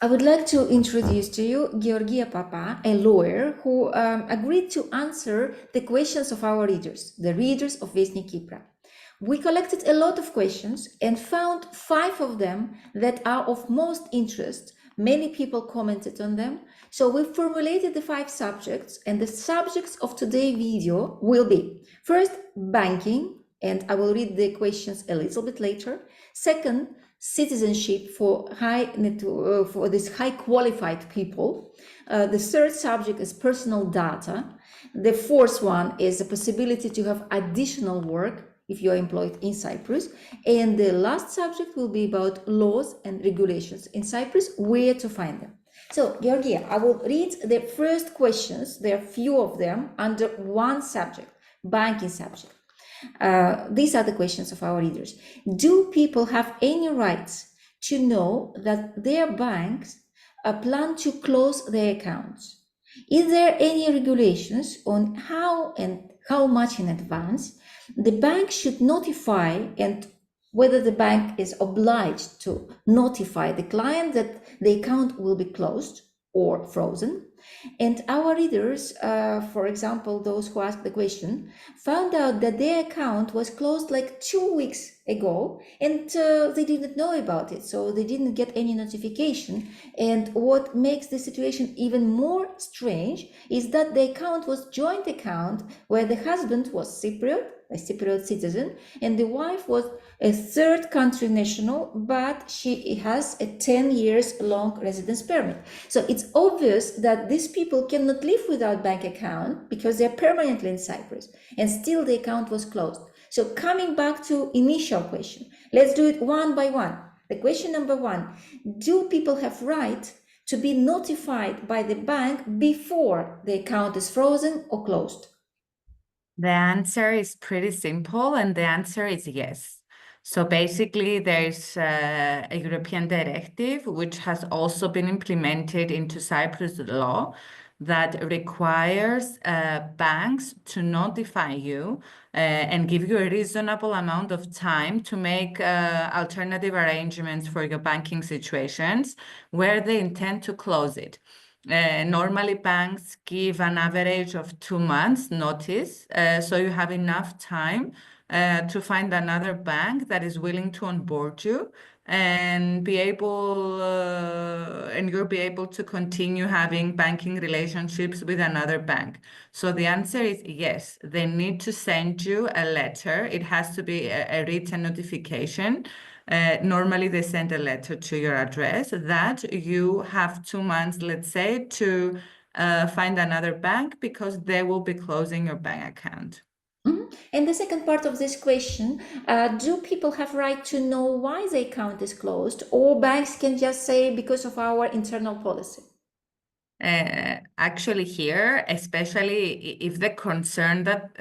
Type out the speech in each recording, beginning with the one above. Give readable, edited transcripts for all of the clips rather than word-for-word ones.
I would like to introduce to you Georgia Papa, a lawyer who agreed to answer the questions of our readers, the readers of Vestnика Kipra. We collected a lot of questions and found 5 of them that are of most interest. Many people commented on them. So we formulated the 5 subjects, and the subjects of today's video will be first, banking, and I will read the questions a little bit later. Second, citizenship for this high qualified people. The third subject is personal data. The fourth one is the possibility to have additional work if you are employed in Cyprus. And the last subject will be about laws and regulations in Cyprus, where to find them. So, Georgia, I will read the first questions. There are few of them under one subject, banking subject. These are the questions of our readers. Do people have any rights to know that their banks plan to close their accounts? Is there any regulations on how and how much in advance the bank should notify, and whether the bank is obliged to notify the client that the account will be closed or frozen? And our readers, for example, those who asked the question, found out that their account was closed like 2 weeks ago, and they didn't know about it, so they didn't get any notification. And what makes the situation even more strange is that the account was joint account where the husband was Cypriot, a Cypriot citizen, and the wife was a third country national, but she has a 10 years long residence permit. So it's obvious that these people cannot live without bank account because they're permanently in Cyprus, and still the account was closed. So coming back to initial question, let's do it one by one. The question number 1, do people have right to be notified by the bank before the account is frozen or closed? The answer is pretty simple, and the answer is yes. So basically, there's a European directive which has also been implemented into Cyprus law that requires banks to notify you and give you a reasonable amount of time to make alternative arrangements for your banking situations where they intend to close it. Normally, banks give an average of 2 months notice, so you have enough time to find another bank that is willing to onboard you and you'll be able to continue having banking relationships with another bank. So the answer is yes, they need to send you a letter. It has to be a written notification. Normally they send a letter to your address that you have 2 months, let's say, to find another bank because they will be closing your bank account. And the second part of this question, do people have right to know why the account is closed, or banks can just say because of our internal policy? Actually here, especially if the concern that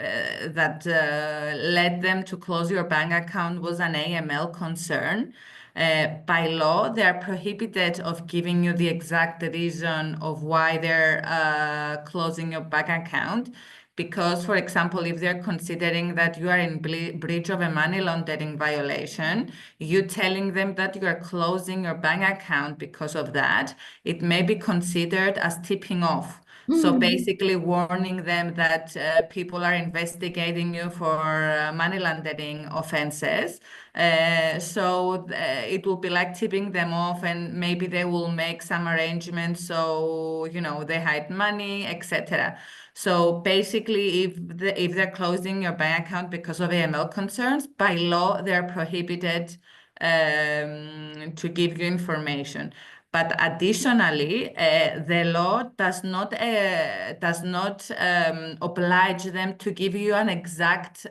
led them to close your bank account was an AML concern, by law, they are prohibited of giving you the exact reason of why they're closing your bank account. Because, for example, if they're considering that you are in breach of a money laundering violation, you telling them that you are closing your bank account because of that, it may be considered as tipping off. So basically warning them that people are investigating you for money laundering offenses. It will be like tipping them off, and maybe they will make some arrangements so, they hide money, etc. So basically, if they're closing your bank account because of AML concerns, by law, they're prohibited to give you information. But additionally, the law does not oblige them to give you an exact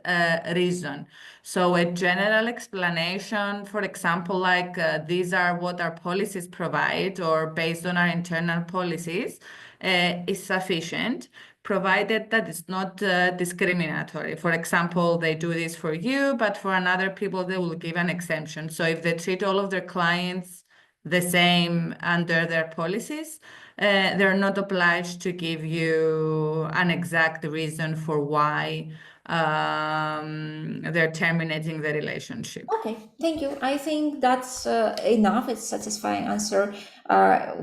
reason. So a general explanation, for example, like these are what our policies provide, or based on our internal policies, is sufficient, provided that it's not discriminatory. For example, they do this for you, but for another people, they will give an exemption. So if they treat all of their clients the same under their policies, they're not obliged to give you an exact reason for why they're terminating the relationship. Okay, thank you. I think that's enough. It's a satisfying answer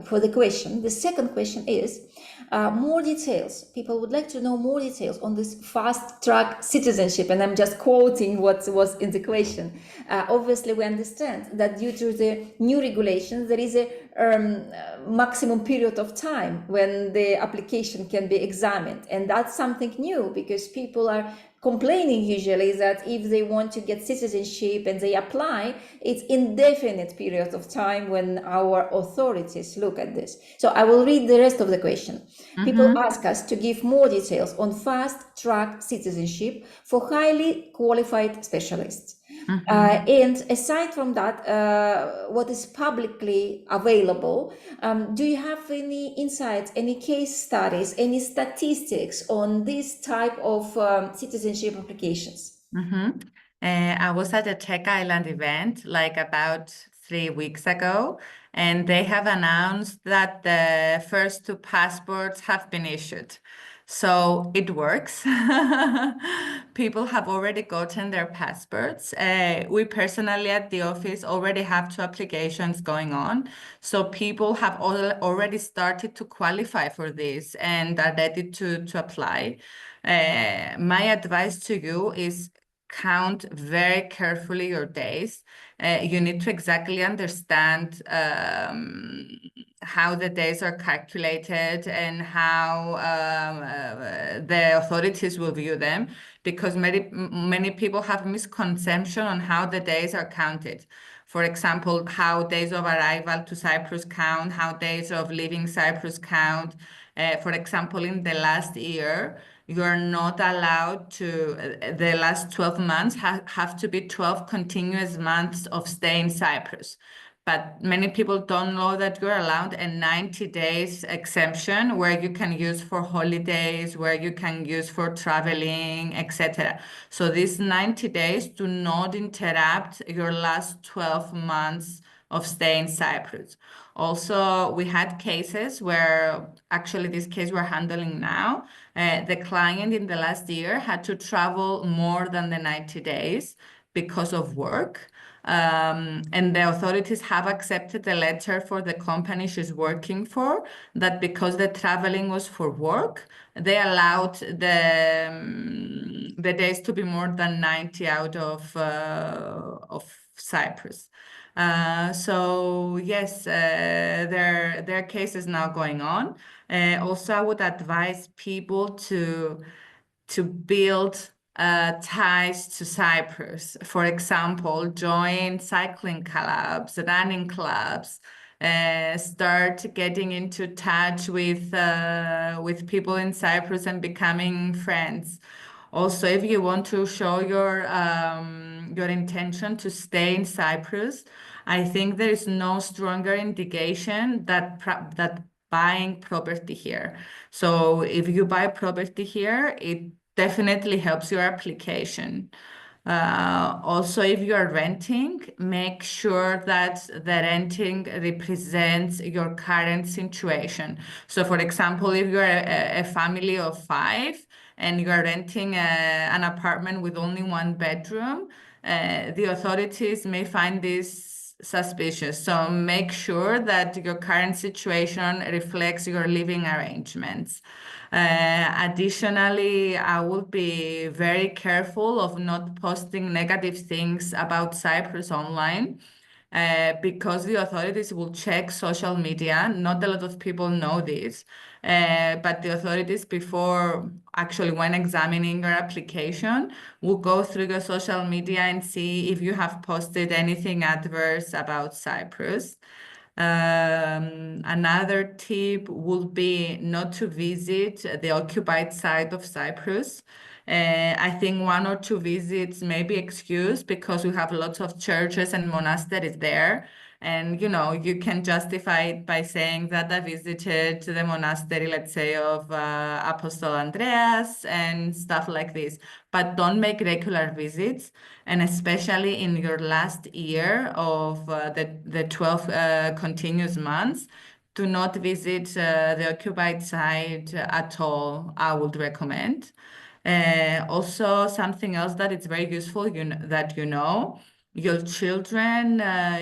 for the question. The second question is more details. People would like to know more details on this fast track citizenship. And I'm just quoting what was in the question. Obviously, we understand that due to the new regulations, there is a maximum period of time when the application can be examined. And that's something new because people are complaining usually that if they want to get citizenship and they apply, it's indefinite period of time when our authorities look at this. So I will read the rest of the question. People ask us to give more details on fast-track citizenship for highly qualified specialists. And aside from that, what is publicly available, do you have any insights, any case studies, any statistics on this type of citizenship applications? I was at a Tech Island event like about 3 weeks ago, and they have announced that the first 2 passports have been issued. So it works. People have already gotten their passports. We personally at the office already have 2 applications going on. So people have already started to qualify for this and are ready to apply. My advice to you is count very carefully your days. You need to exactly understand how the days are calculated and how the authorities will view them, because many people have misconception on how the days are counted. For example, how days of arrival to Cyprus count, how days of leaving Cyprus count. For example, in the last year, you are not allowed to, the last 12 months have to be 12 continuous months of stay in Cyprus. But many people don't know that you're allowed a 90 days exemption where you can use for holidays, where you can use for traveling, etc. So these 90 days do not interrupt your last 12 months of stay in Cyprus. Also, we had cases where, actually this case we're handling now, the client in the last year had to travel more than the 90 days because of work. And the authorities have accepted the letter for the company she's working for, that because the traveling was for work, they allowed the days to be more than 90 out of Cyprus. So yes, there are cases now going on. Also, I would advise people to build ties to Cyprus. For example, join cycling clubs, running clubs, start getting into touch with people in Cyprus and becoming friends. Also, if you want to show your intention to stay in Cyprus, I think there is no stronger indication that buying property here. So if you buy property here, it definitely helps your application. Also, if you are renting, make sure that the renting represents your current situation. So for example, if you're a family of 5 and you are renting an apartment with only 1 bedroom, the authorities may find this suspicious. So make sure that your current situation reflects your living arrangements. Additionally, I would be very careful of not posting negative things about Cyprus online, because the authorities will check social media. Not a lot of people know this, but the authorities, before actually when examining your application, will go through your social media and see if you have posted anything adverse about Cyprus. Another tip would be not to visit the occupied side of Cyprus. I think 1 or 2 visits may be excused because we have lots of churches and monasteries there. And, you can justify it by saying that I visited the monastery, let's say, of Apostle Andreas and stuff like this. But don't make regular visits. And especially in your last year of the 12 continuous months, do not visit the occupied site at all, I would recommend. Also, something else that is very useful that your children,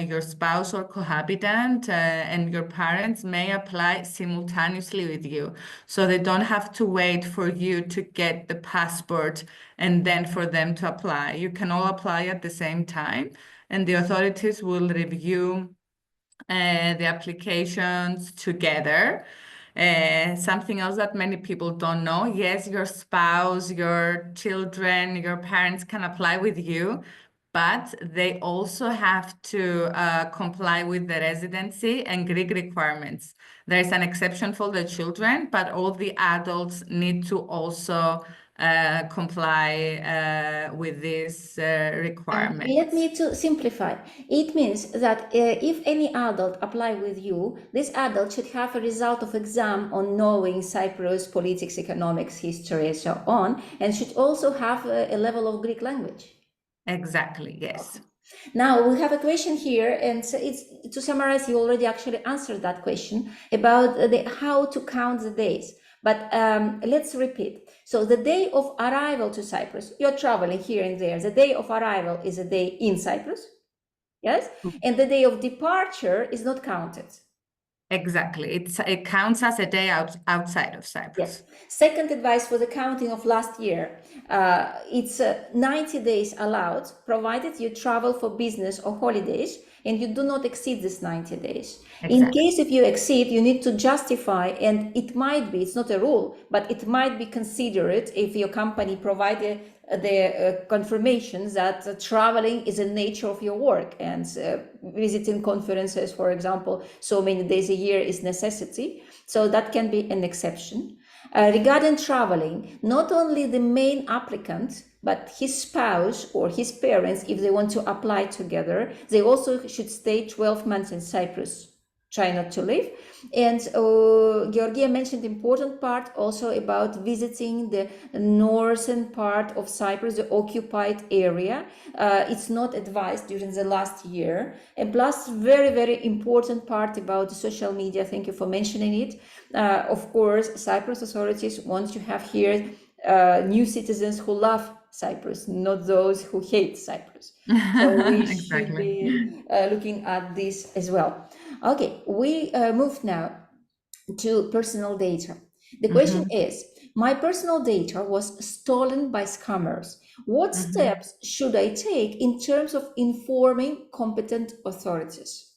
your spouse or cohabitant, and your parents may apply simultaneously with you. So they don't have to wait for you to get the passport and then for them to apply. You can all apply at the same time, and the authorities will review the applications together. Something else that many people don't know, yes, your spouse, your children, your parents can apply with you, but they also have to comply with the residency and Greek requirements. There is an exception for the children, but all the adults need to also comply with these requirements. Let me to simplify. It means that if any adult apply with you, this adult should have a result of exam on knowing Cyprus, politics, economics, history, and so on, and should also have a level of Greek language. Exactly, yes. Now we have a question here, and so it's to summarize. You already actually answered that question about how to count the days. But let's repeat. So the day of arrival to Cyprus, you're traveling here and there. The day of arrival is a day in Cyprus, yes, and the day of departure is not counted. Exactly. It counts as a day outside of Cyprus. Yes. Second advice for the counting of last year. It's 90 days allowed, provided you travel for business or holidays and you do not exceed this 90 days. Exactly. In case if you exceed, you need to justify, and it might be, it's not a rule, but it might be considered if your company provided the confirmations that traveling is a nature of your work, and visiting conferences, for example, so many days a year is necessity. So that can be an exception. Regarding traveling, not only the main applicant, but his spouse or his parents, if they want to apply together, they also should stay 12 months in Cyprus. Try not to leave. And Georgia mentioned important part also about visiting the northern part of Cyprus, the occupied area. It's not advised during the last year. And plus, very, very important part about the social media. Thank you for mentioning it. Of course, Cyprus authorities want to have here new citizens who love Cyprus, not those who hate Cyprus. So we Exactly. should be looking at this as well. Okay, we move now to personal data. The question is, my personal data was stolen by scammers. What steps should I take in terms of informing competent authorities?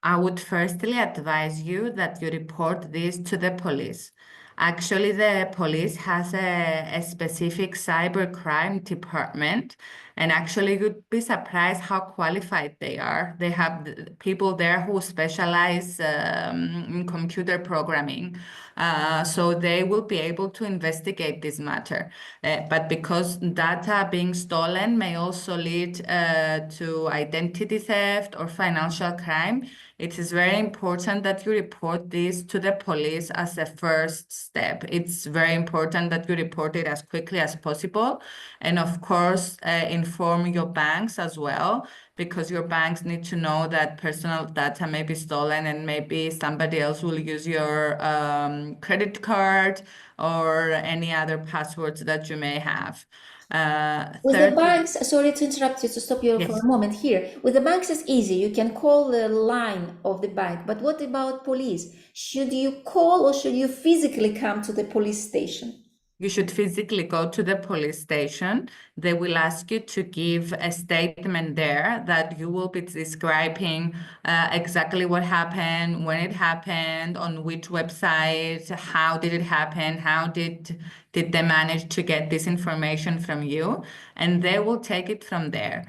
I would firstly advise you that you report this to the police. Actually, the police has a specific cybercrime department, and actually you'd be surprised how qualified they are. They have people there who specialize in computer programming, so they will be able to investigate this matter. But because data being stolen may also lead to identity theft or financial crime, it is very important that you report this to the police as a first step. It's very important that you report it as quickly as possible. And of course, inform your banks as well, because your banks need to know that personal data may be stolen and maybe somebody else will use your credit card or any other passwords that you may have. With the banks, sorry to interrupt you, to stop you for Yes. a moment here. With the banks, it's easy. You can call the line of the bank. But what about police? Should you call or should you physically come to the police station? You should physically go to the police station. They will ask you to give a statement there that you will be describing exactly what happened, when it happened, on which website, how did it happen, how did they manage to get this information from you, and they will take it from there.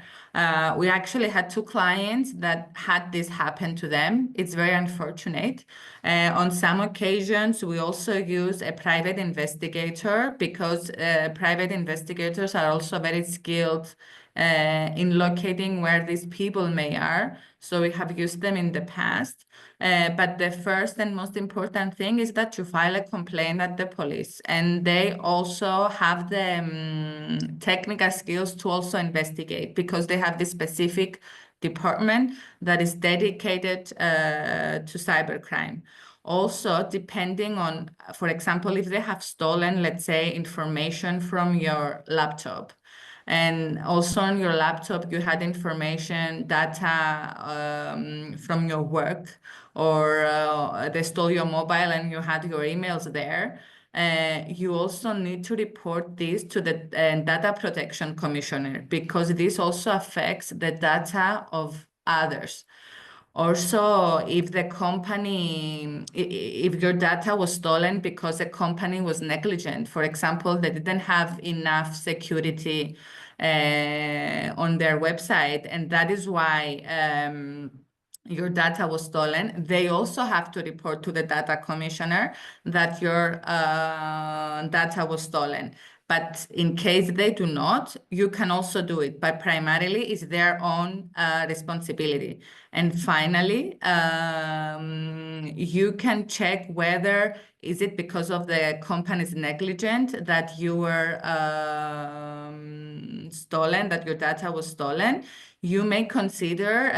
We actually had 2 clients that had this happen to them. It's very unfortunate. On some occasions, we also use a private investigator, because private investigators are also very skilled in locating where these people may are. So we have used them in the past. But the first and most important thing is that you file a complaint at the police, and they also have the technical skills to also investigate, because they have this specific department that is dedicated to cybercrime. Also, depending on, for example, if they have stolen, let's say, information from your laptop, And also on your laptop, you had information, data from your work, or they stole your mobile and you had your emails there. You also need to report this to the data protection commissioner, because this also affects the data of others. Also, if the company, if your data was stolen because the company was negligent, for example, they didn't have enough security on their website, and that is why your data was stolen, they also have to report to the data commissioner that your data was stolen. But in case they do not, you can also do it, but primarily it's their own responsibility. And finally, you can check whether is it because of the company's negligent that you were stolen, that your data was stolen. You may consider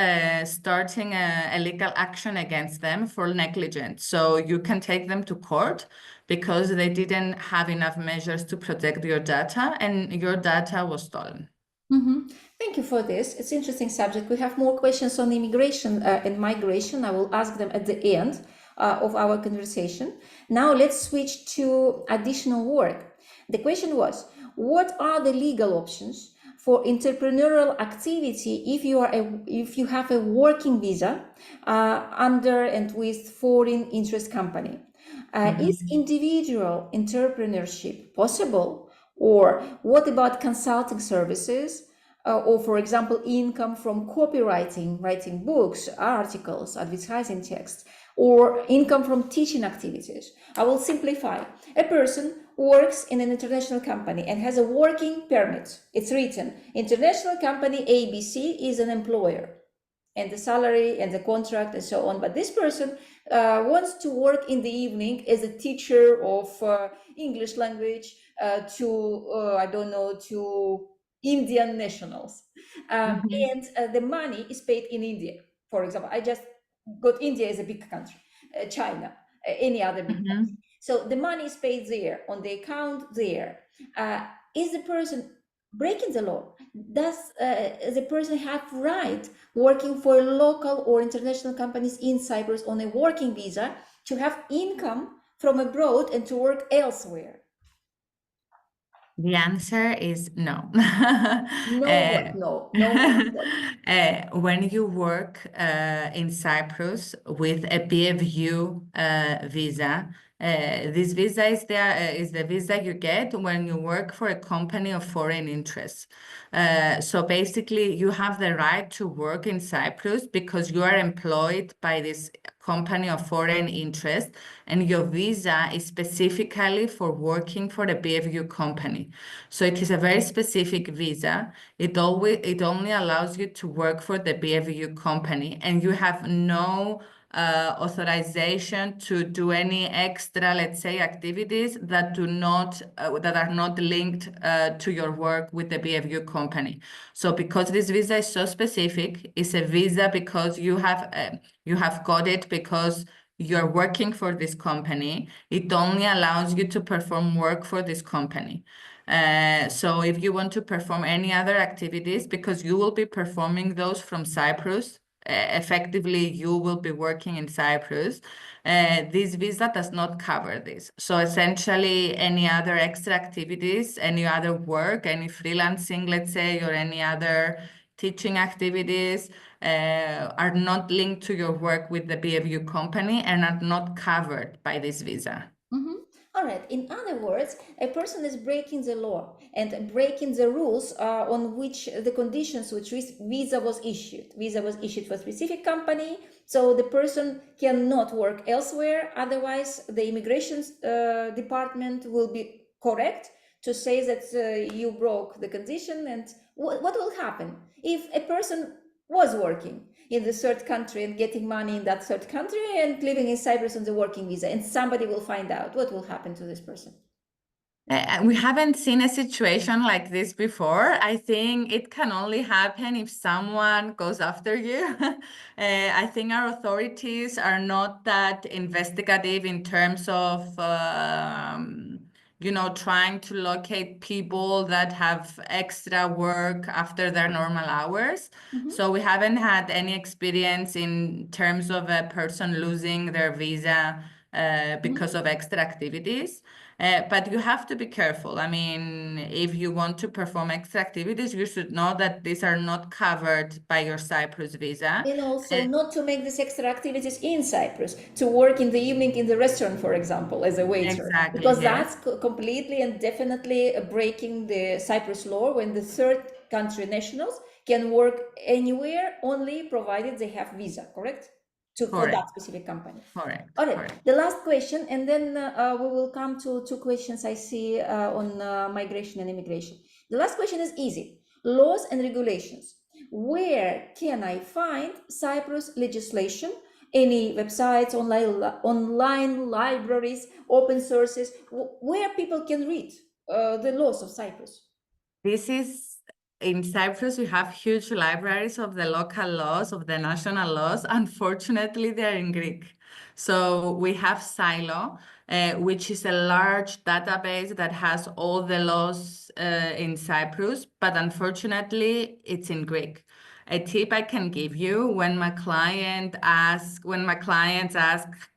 starting a legal action against them for negligence. So you can take them to court because they didn't have enough measures to protect your data and your data was stolen. Thank you for this. It's an interesting subject. We have more questions on immigration and migration. I will ask them at the end of our conversation. Now let's switch to additional work. The question was, what are the legal options for entrepreneurial activity if you have a working visa under and with foreign interest company? Is individual entrepreneurship possible? Or what about consulting services? Or, for example, income from copywriting, writing books, articles, advertising text, or income from teaching activities. I will simplify. A person works in an international company and has a working permit. It's written, international company ABC is an employer, and the salary and the contract and so on. But this person wants to work in the evening as a teacher of English language to Indian nationals. And the money is paid in India. For example, I just got India as a big country, China, any other big country. So the money is paid there, on the account there. Is the person breaking the law? Does the person have right working for local or international companies in Cyprus on a working visa to have income from abroad and to work elsewhere? The answer is no. No. When you work in Cyprus with a BFU visa, this visa is the visa you get when you work for a company of foreign interest. So basically, you have the right to work in Cyprus because you are employed by this company of foreign interest, and your visa is specifically for working for the BFU company. So it is a very specific visa. It only allows you to work for the BFU company, and you have no authorization to do any extra, let's say, activities that are not linked to your work with the BFU company. So because this visa is so specific, it's a visa because you have got it because you're working for this company. It only allows you to perform work for this company. So if you want to perform any other activities, because you will be performing those from Cyprus, effectively you will be working in Cyprus, this visa does not cover this. So essentially any other extra activities, any other work, any freelancing, let's say, or any other teaching activities are not linked to your work with the BFU company and are not covered by this visa. All right. In other words, a person is breaking the law and breaking the rules on which the conditions which visa was issued. Visa was issued for a specific company, so the person cannot work elsewhere. Otherwise, the immigration department will be correct to say that you broke the condition. And what will happen if a person was working in the third country and getting money in that third country and living in Cyprus on the working visa, and somebody will find out? What will happen to this person? We haven't seen a situation like this before. I think it can only happen if someone goes after you. I think our authorities are not that investigative in terms of trying to locate people that have extra work after their normal hours. So we haven't had any experience in terms of a person losing their visa because of extra activities. But you have to be careful. I mean, if you want to perform extra activities, you should know that these are not covered by your Cyprus visa. And also not to make these extra activities in Cyprus, to work in the evening in the restaurant, for example, as a waiter. Exactly, Because yes. that's completely and definitely breaking the Cyprus law when the third country nationals can work anywhere, only provided they have visa, correct? For that specific company. Correct. All right. Correct. The last question, and then we will come to two questions I see on migration and immigration. The last question is easy. Laws and regulations. Where can I find Cyprus legislation? Any websites, online libraries, open sources, where people can read the laws of Cyprus? In Cyprus, we have huge libraries of the local laws, of the national laws. Unfortunately, they're in Greek. So we have Silo, which is a large database that has all the laws in Cyprus, but unfortunately, it's in Greek. A tip I can give you when my clients ask,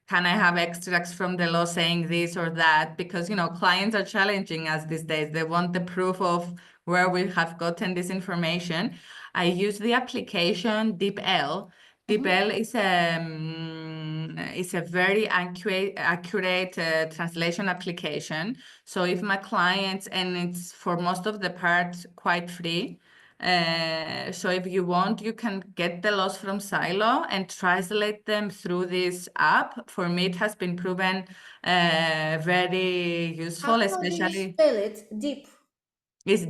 can I have extracts from the law saying this or that? Because, clients are challenging us these days. They want the proof of where we have gotten this information. I use the application DeepL. DeepL is a very accurate translation application. So if my clients, and it's for most of the part quite free, so if you want, you can get the laws from Silo and translate them through this app. For me, it has been proven very useful, How do you spell it? Deep. Is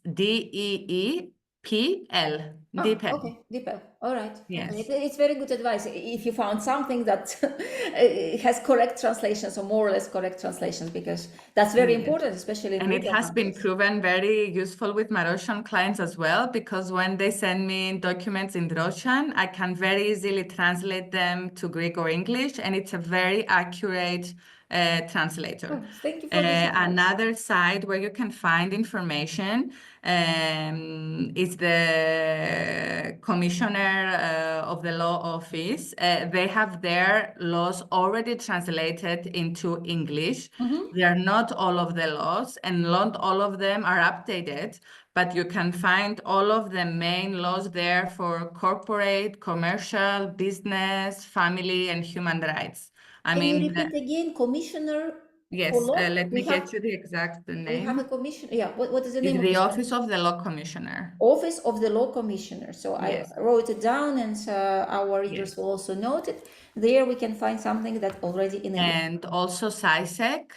DEEPL. DeepL. Okay, DeepL. All right. Yes. Okay. It's very good advice. If you found something that has correct translations or more or less correct translations, because that's very important, especially in it has been proven very useful with my Russian clients as well, because when they send me documents in Russian, I can very easily translate them to Greek or English, and it's a very accurate translator. Oh, thank you for this advice. Another site where you can find information is the Commissioner of the Law Office. They have their laws already translated into English. They are not all of the laws, and not all of them are updated, but you can find all of the main laws there for corporate, commercial, business, family, and human rights. Can you repeat again, Commissioner? Yes, let me get you the exact name. We have a commissioner. Yeah, what is the name? It's the Office of the Law Commissioner. Office of the Law Commissioner. So yes. I wrote it down, and our readers will also note it. There we can find something that already in English. And also CISEC,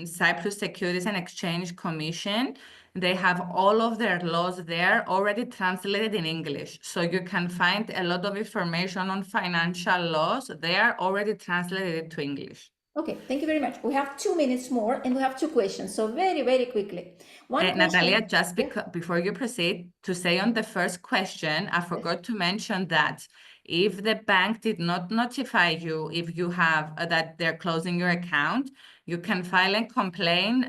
Cyprus Securities and Exchange Commission. They have all of their laws there already translated in English. So you can find a lot of information on financial laws there already translated to English. Okay, thank you very much. We have 2 minutes more and we have two questions. So very, very quickly. Natalia, just before you proceed, to say on the first question, I forgot to mention that if the bank did not notify you if you have that they're closing your account, you can file a complaint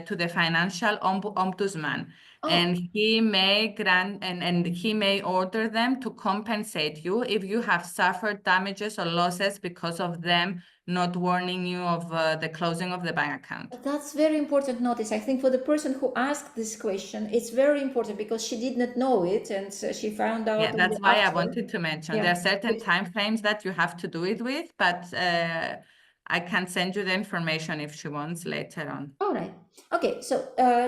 to the financial ombudsman. And he may grant and he may order them to compensate you if you have suffered damages or losses because of them not warning you of the closing of the bank account. That's very important notice. I think for the person who asked this question, it's very important because she did not know it and she found out. Yeah, that's why I wanted to mention. There are certain time frames that you have to do it with, but I can send you the information if she wants later on. All right. Okay, so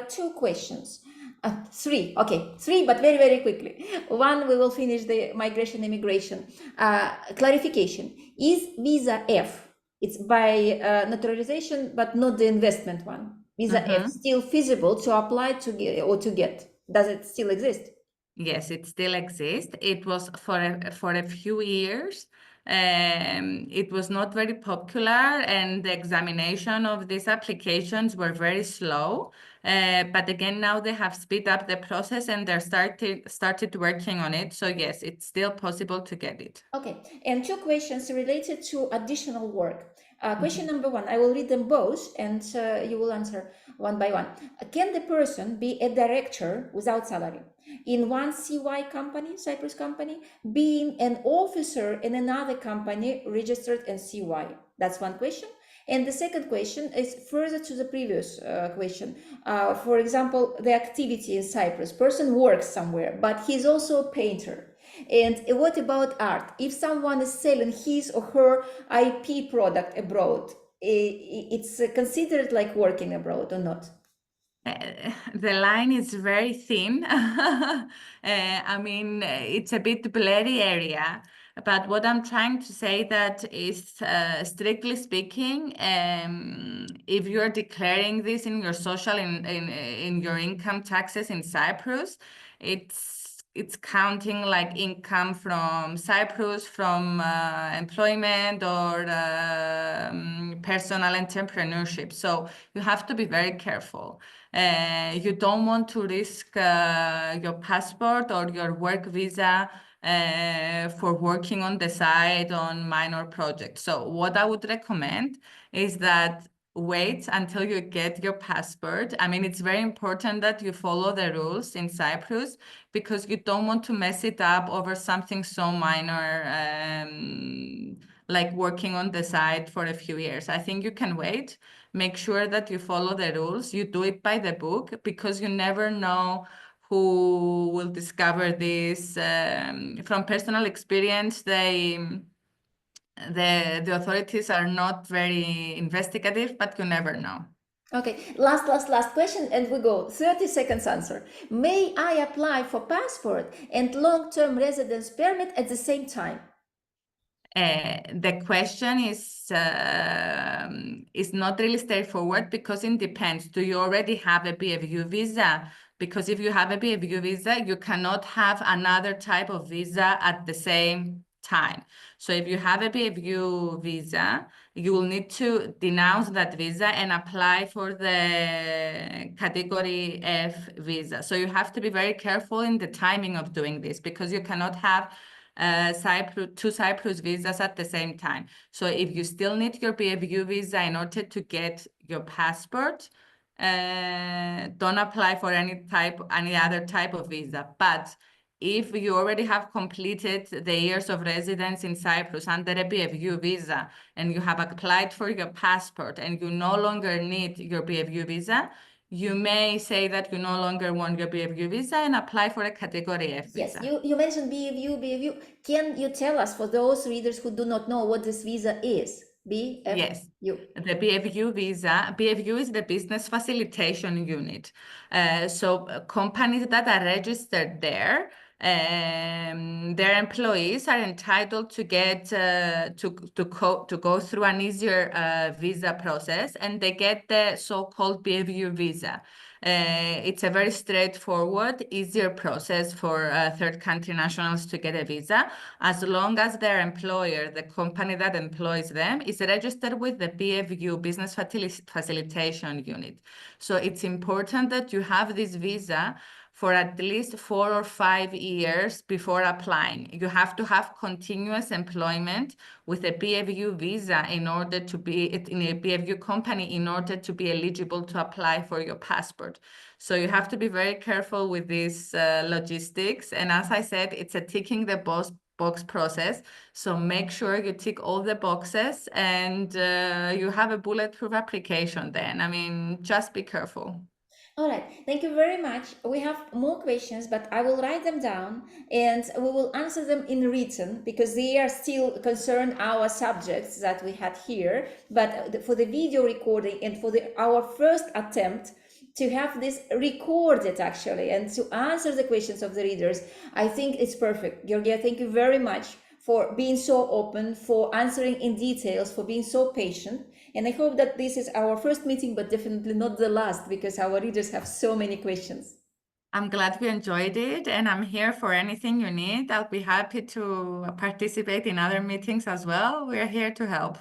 two questions. Three, but very, very quickly. One, we will finish the migration immigration. Clarification. Is visa F, it's by naturalization, but not the investment one. Visa F still feasible to apply to get? Does it still exist? Yes, it still exists. It was for a few years. It was not very popular, and the examination of these applications were very slow. But again, now they have speed up the process and they're started working on it. So yes, it's still possible to get it. Okay, and 2 questions related to additional work. Question number 1, I will read them both and you will answer one by one. Can the person be a director without salary in one CY company, Cyprus company, being an officer in another company registered in CY? That's one question. And the second question is further to the previous question. For example, the activity in Cyprus, person works somewhere, but he's also a painter. And what about art? If someone is selling his or her IP product abroad, it's considered like working abroad or not? The line is very thin. I mean, it's a bit blurry area. But what I'm trying to say that is, strictly speaking, if you're declaring this in your social, in your income taxes in Cyprus, it's counting like income from Cyprus, from employment or personal entrepreneurship. So you have to be very careful. You don't want to risk your passport or your work visa for working on the side on minor projects. So what I would recommend is that wait until you get your passport. I mean, it's very important that you follow the rules in Cyprus because you don't want to mess it up over something so minor, like working on the side for a few years. I think you can wait. Make sure that you follow the rules. You do it by the book because you never know who will discover this. From personal experience, the authorities are not very investigative, but you never know. Okay, last question, and we go 30 seconds answer. May I apply for passport and long-term residence permit at the same time? The question is not really straightforward because it depends. Do you already have a BFU visa? Because if you have a BFU visa, you cannot have another type of visa at the same time. So if you have a BFU visa, you will need to denounce that visa and apply for the category F visa. So you have to be very careful in the timing of doing this because you cannot have two Cyprus visas at the same time. So if you still need your BFU visa in order to get your passport, don't apply for any other type of visa. But if you already have completed the years of residence in Cyprus under a BFU visa and you have applied for your passport and you no longer need your BFU visa, you may say that you no longer want your BFU visa and apply for a category F visa. Yes, you mentioned BFU. Can you tell us, for those readers who do not know, what this visa is? BFU. Yes, the BFU visa. BFU is the Business Facilitation Unit. So companies that are registered there, their employees are entitled to get to go through an easier visa process, and they get the so-called BFU visa. It's a very straightforward, easier process for third country nationals to get a visa, as long as their employer, the company that employs them, is registered with the BFU, Business Facilitation Unit. So it's important that you have this visa for at least 4 or 5 years before applying. You have to have continuous employment with a BFU visa in order to be in a BFU company in order to be eligible to apply for your passport. So you have to be very careful with these logistics. And as I said, it's a ticking the box process. So make sure you tick all the boxes and you have a bulletproof application then. I mean, just be careful. All right, thank you very much. We have more questions, but I will write them down and we will answer them in written because they are still concerned our subjects that we had here. But for the video recording and for our first attempt to have this recorded actually and to answer the questions of the readers, I think it's perfect. Georgia, thank you very much for being so open, for answering in details, for being so patient. And I hope that this is our first meeting, but definitely not the last, because our readers have so many questions. I'm glad you enjoyed it, and I'm here for anything you need. I'll be happy to participate in other meetings as well. We're here to help.